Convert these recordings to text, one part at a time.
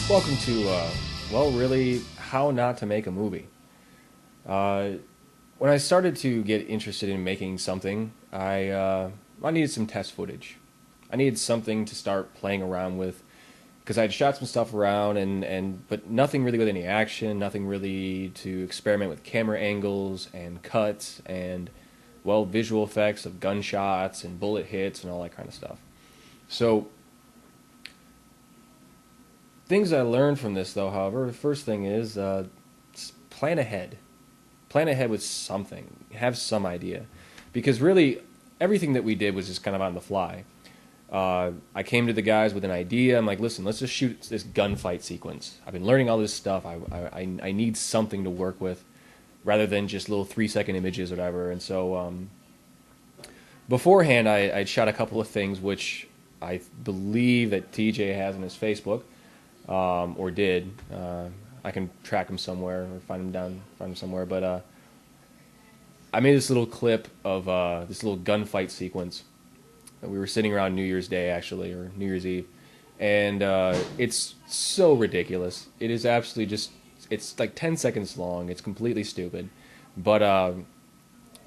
Welcome to, well, really, how not to make a movie. Uh, when I started to get interested in making something, I needed some test footage. I needed something to start playing around with because I'd shot some stuff around but nothing really with any action, nothing really to experiment with camera angles and cuts and well visual effects of gunshots and bullet hits and all that kind of stuff. So things I learned from this, though, however, the first thing is plan ahead. Plan ahead with something. Have some idea. Because really, everything that we did was just kind of on the fly. I came to the guys with an idea. I'm like, listen, let's just shoot this gunfight sequence. I've been learning all this stuff. I need something to work with rather than just little 3-second images or whatever. And so beforehand, I'd shot a couple of things which I believe that TJ has on his Facebook or did. I can track him somewhere or find him somewhere. But I made this little clip of this little gunfight sequence. We were sitting around New Year's Day, actually, or New Year's Eve, and it's so ridiculous. It is absolutely just. It's like 10 seconds long. It's completely stupid, but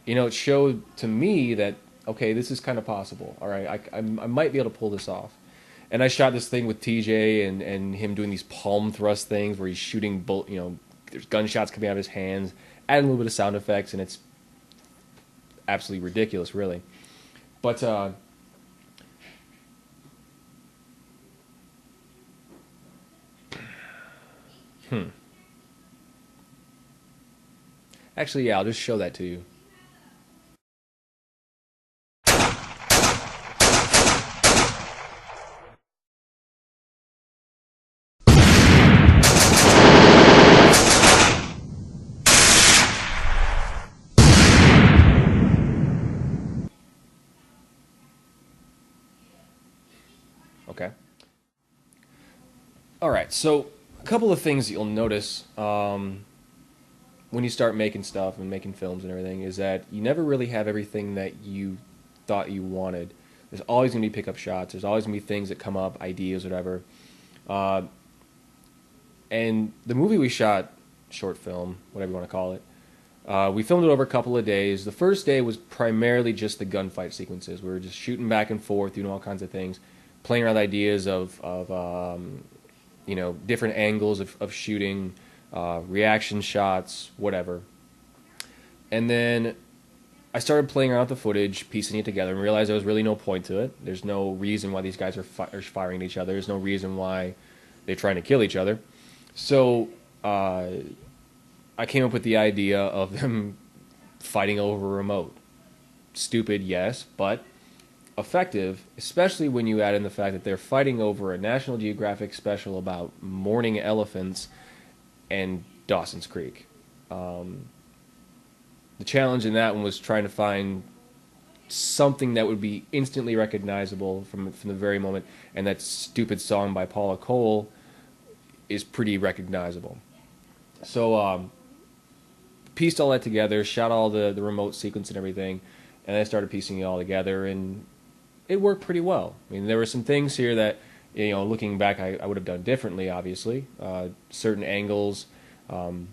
it showed to me that okay, this is kind of possible. All right, I might be able to pull this off. And I shot this thing with TJ and him doing these palm thrust things where he's shooting there's gunshots coming out of his hands, adding a little bit of sound effects, and it's absolutely ridiculous, really. But actually, yeah, I'll just show that to you. Okay. All right. So a couple of things that you'll notice when you start making stuff and making films and everything is that you never really have everything that you thought you wanted. There's always going to be pickup shots. There's always going to be things that come up, ideas, whatever. Uh, and the movie we shot, short film, whatever you want to call it, we filmed it over a couple of days. The first day was primarily just the gunfight sequences. We were just shooting back and forth, doing all kinds of things, playing around with ideas of different angles of shooting, reaction shots, whatever. And then I started playing around with the footage, piecing it together, and realized there was really no point to it. There's no reason why these guys are firing at each other. There's no reason why they're trying to kill each other. So I came up with the idea of them fighting over a remote. Stupid, yes, but effective, especially when you add in the fact that they're fighting over a National Geographic special about mourning elephants and Dawson's Creek. The challenge in that one was trying to find something that would be instantly recognizable from the very moment, and that stupid song by Paula Cole is pretty recognizable. So pieced all that together, shot all the remote sequence and everything, and I started piecing it all together, and it worked pretty well. I mean, there were some things here that, looking back, I would have done differently, obviously. Certain angles. One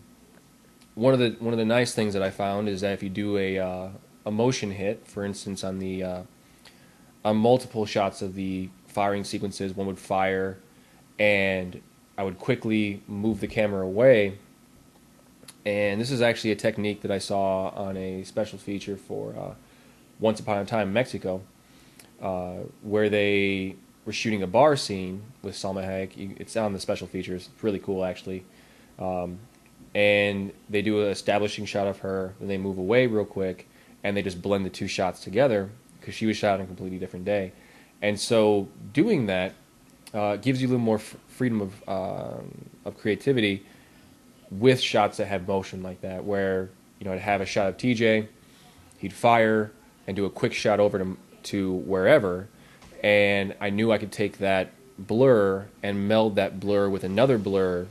of the nice things that I found is that if you do a motion hit, for instance, on multiple shots of the firing sequences, one would fire, and I would quickly move the camera away. And this is actually a technique that I saw on a special feature for Once Upon a Time in Mexico, where they were shooting a bar scene with Salma Hayek. It's on the special features. It's really cool, actually. And they do an establishing shot of her, then they move away real quick, and they just blend the two shots together because she was shot on a completely different day. And so doing that gives you a little more freedom of creativity with shots that have motion like that, where I'd have a shot of TJ, he'd fire and do a quick shot over to wherever, and I knew I could take that blur and meld that blur with another blur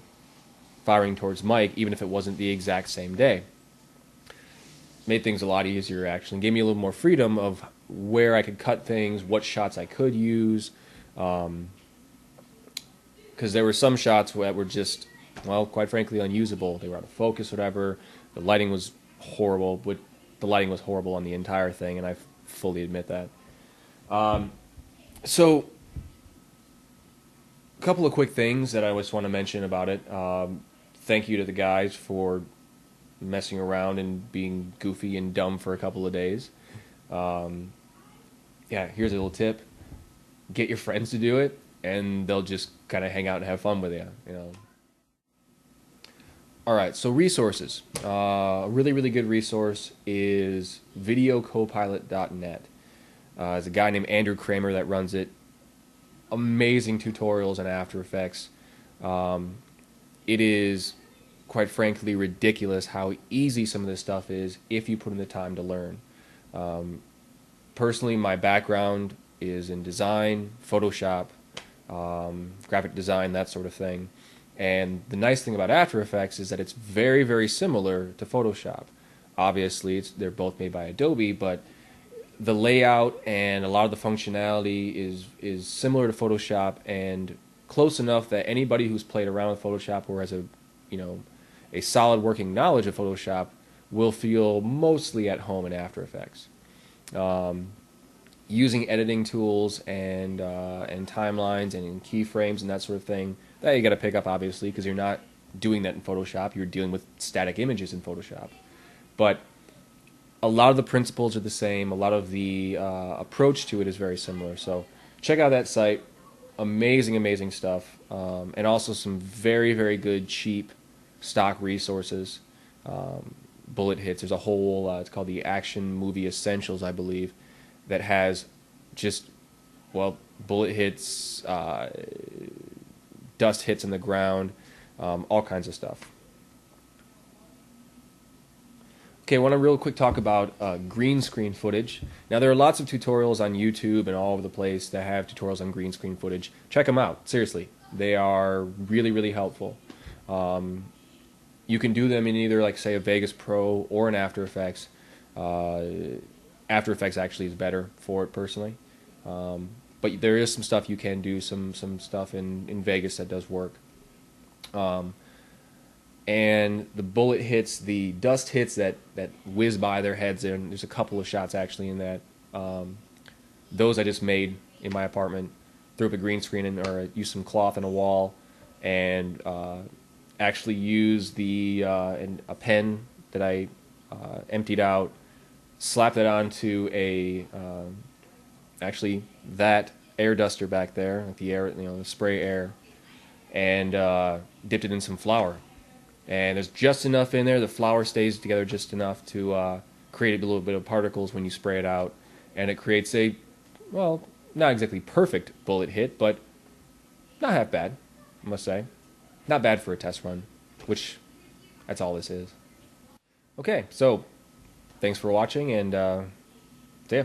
firing towards Mike, even if it wasn't the exact same day. Made things a lot easier, actually, and gave me a little more freedom of where I could cut things, what shots I could use. because there were some shots that were just, well, quite frankly, unusable. They were out of focus, whatever. The lighting was horrible. But the lighting was horrible on the entire thing, and I fully admit that. So, a couple of quick things that I just want to mention about it. Thank you to the guys for messing around and being goofy and dumb for a couple of days. Yeah, here's a little tip: get your friends to do it, and they'll just kind of hang out and have fun with you. You know. All right, so resources. A really, really good resource is videocopilot.net. There's a guy named Andrew Kramer that runs it. Amazing tutorials on After Effects. It is, quite frankly, ridiculous how easy some of this stuff is if you put in the time to learn. Personally, my background is in design, Photoshop, graphic design, that sort of thing. And the nice thing about After Effects is that it's very, very similar to Photoshop. Obviously, they're both made by Adobe, but the layout and a lot of the functionality is similar to Photoshop and close enough that anybody who's played around with Photoshop or has a solid working knowledge of Photoshop will feel mostly at home in After Effects. Using editing tools and timelines and keyframes and that sort of thing, that you got to pick up obviously because you're not doing that in Photoshop. You're dealing with static images in Photoshop, but a lot of the principles are the same. A lot of the approach to it is very similar. So check out that site. Amazing, amazing stuff, and also some very, very good cheap stock resources. Bullet hits. There's a whole. It's called the Action Movie Essentials, I believe, that has just bullet hits, dust hits in the ground, all kinds of stuff. Okay, I want to real quick talk about green screen footage. Now, there are lots of tutorials on YouTube and all over the place that have tutorials on green screen footage. Check them out, seriously. They are really, really helpful. You can do them in either, like, say, a Vegas Pro or an After Effects. After Effects actually is better for it, personally. But there is some stuff you can do, some stuff in Vegas that does work. And the bullet hits, the dust hits that whiz by their heads, and there's a couple of shots actually in that. Those I just made in my apartment. Threw up a green screen or used some cloth on a wall, and actually used a pen that I emptied out, slapped it onto actually that air duster back there, like the air, the spray air, and dipped it in some flour. And there's just enough in there, the flour stays together just enough to create a little bit of particles when you spray it out. And it creates a, well, not exactly perfect bullet hit, but not half bad, I must say. Not bad for a test run, which that's all this is. Okay, so thanks for watching, and see ya.